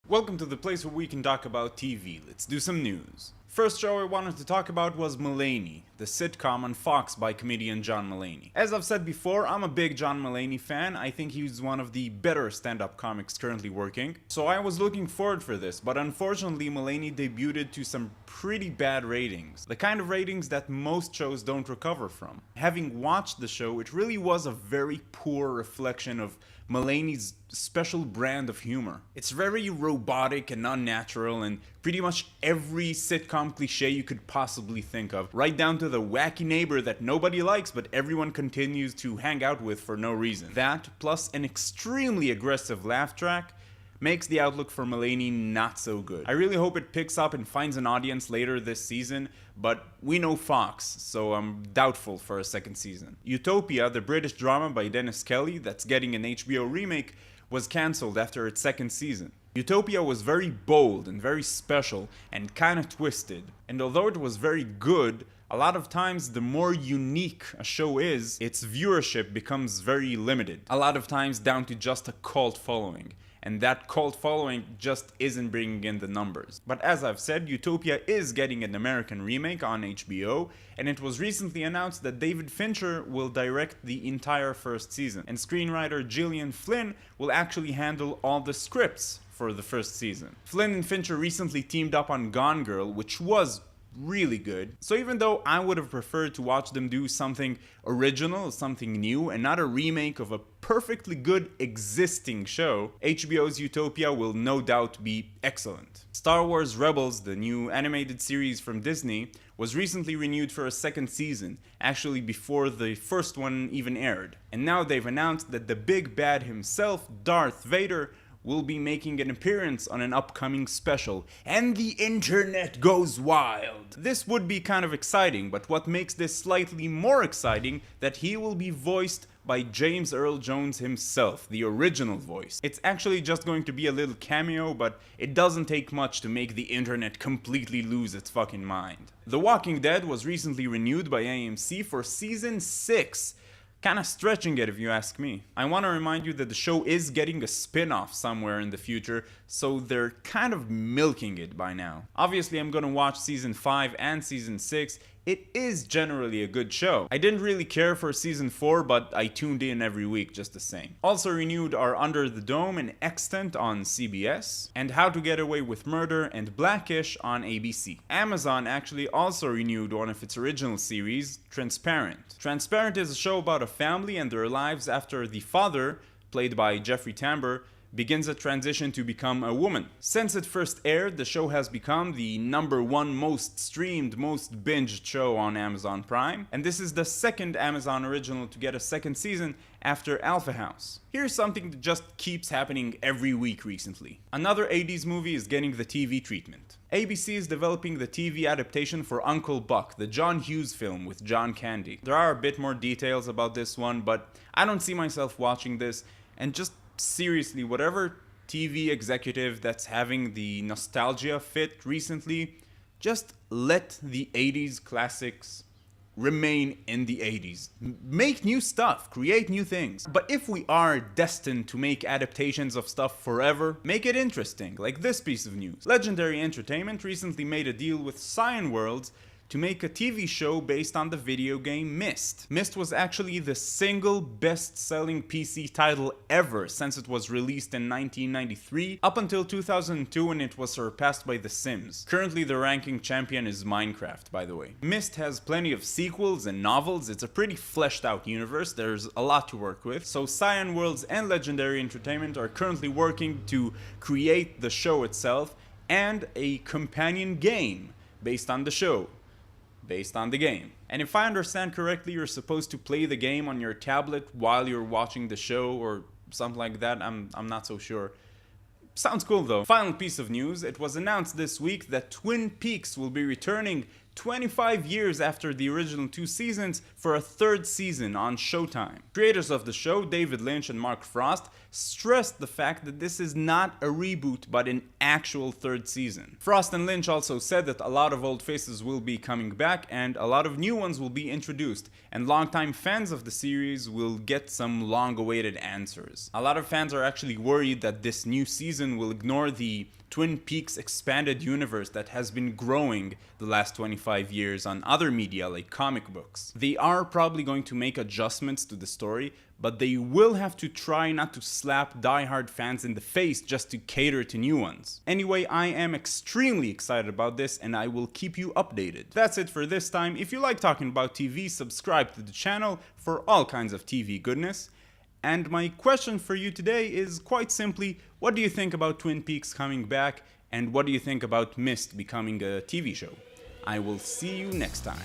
Welcome to the place where we can talk about TV. Let's do some news. First show I wanted to talk about was Mulaney, the sitcom on Fox by comedian John Mulaney. As I've said before, I'm a big John Mulaney fan. I think he's one of the better stand-up comics currently working. So I was looking forward for this, but unfortunately Mulaney debuted to some pretty bad ratings. The kind of ratings that most shows don't recover from. Having watched the show, it really was a very poor reflection of Mulaney's special brand of humor. It's very robotic and unnatural, and pretty much every sitcom cliche you could possibly think of, right down to the wacky neighbor that nobody likes but everyone continues to hang out with for no reason. That, plus an extremely aggressive laugh track, makes the outlook for Mulaney not so good. I really hope it picks up and finds an audience later this season, but we know Fox, so I'm doubtful for a second season. Utopia, the British drama by Dennis Kelly that's getting an HBO remake, was cancelled after its second season. Utopia was very bold and very special and kinda twisted, and although it was very good, a lot of times the more unique a show is, its viewership becomes very limited. A lot of times down to just a cult following. And that cult following just isn't bringing in the numbers. But as I've said, Utopia is getting an American remake on HBO, and it was recently announced that David Fincher will direct the entire first season, and screenwriter Gillian Flynn will actually handle all the scripts for the first season. Flynn and Fincher recently teamed up on Gone Girl, which was really good. So even though I would have preferred to watch them do something original, something new, and not a remake of a perfectly good existing show, HBO's Utopia will no doubt be excellent. Star Wars Rebels, the new animated series from Disney, was recently renewed for a second season, actually before the first one even aired. And now they've announced that the big bad himself, Darth Vader, will be making an appearance on an upcoming special, and the internet goes wild. This would be kind of exciting, but what makes this slightly more exciting, that he will be voiced by James Earl Jones himself, the original voice. It's actually just going to be a little cameo, but it doesn't take much to make the internet completely lose its fucking mind. The Walking Dead was recently renewed by AMC for season 6. Kinda stretching it if you ask me. I want to remind you that the show is getting a spin-off somewhere in the future, so they're kind of milking it by now. Obviously I'm gonna watch season 5 and season 6. It is generally a good show. I didn't really care for season 4, but I tuned in every week just the same. Also renewed are Under the Dome and Extant on CBS, and How to Get Away with Murder and Blackish on ABC. Amazon actually also renewed one of its original series, Transparent. Transparent is a show about a family and their lives after the father, played by Jeffrey Tambor, begins a transition to become a woman. Since it first aired, the show has become the #1 most streamed, most binged show on Amazon Prime, and this is the second Amazon original to get a second season after Alpha House. Here's something that just keeps happening every week recently. Another 80s movie is getting the TV treatment. ABC is developing the TV adaptation for Uncle Buck, the John Hughes film with John Candy. There are a bit more details about this one, but I don't see myself watching this, and just seriously, whatever TV executive that's having the nostalgia fit recently, just let the 80s classics remain in the 80s. Make new stuff, create new things. But if we are destined to make adaptations of stuff forever, make it interesting, like this piece of news. Legendary Entertainment recently made a deal with Cyan Worlds to make a TV show based on the video game Myst. Myst was actually the single best-selling PC title ever since it was released in 1993, up until 2002 when it was surpassed by The Sims. Currently the ranking champion is Minecraft, by the way. Myst has plenty of sequels and novels. It's a pretty fleshed out universe. There's a lot to work with. So Cyan Worlds and Legendary Entertainment are currently working to create the show itself and a companion game based on the show. Based on the game. And if I understand correctly, you're supposed to play the game on your tablet while you're watching the show or something like that. I'm not so sure. Sounds cool though. Final piece of news, it was announced this week that Twin Peaks will be returning 25 years after the original 2 seasons, for a 3rd season on Showtime. Creators of the show, David Lynch and Mark Frost, stressed the fact that this is not a reboot but an actual 3rd season. Frost and Lynch also said that a lot of old faces will be coming back and a lot of new ones will be introduced, and longtime fans of the series will get some long-awaited answers. A lot of fans are actually worried that this new season will ignore the Twin Peaks expanded universe that has been growing the last 25 years on other media like comic books. They are probably going to make adjustments to the story, but they will have to try not to slap diehard fans in the face just to cater to new ones. Anyway, I am extremely excited about this and I will keep you updated. That's it for this time. If you like talking about TV, subscribe to the channel for all kinds of TV goodness. And my question for you today is quite simply, what do you think about Twin Peaks coming back, and what do you think about Myst becoming a TV show? I will see you next time.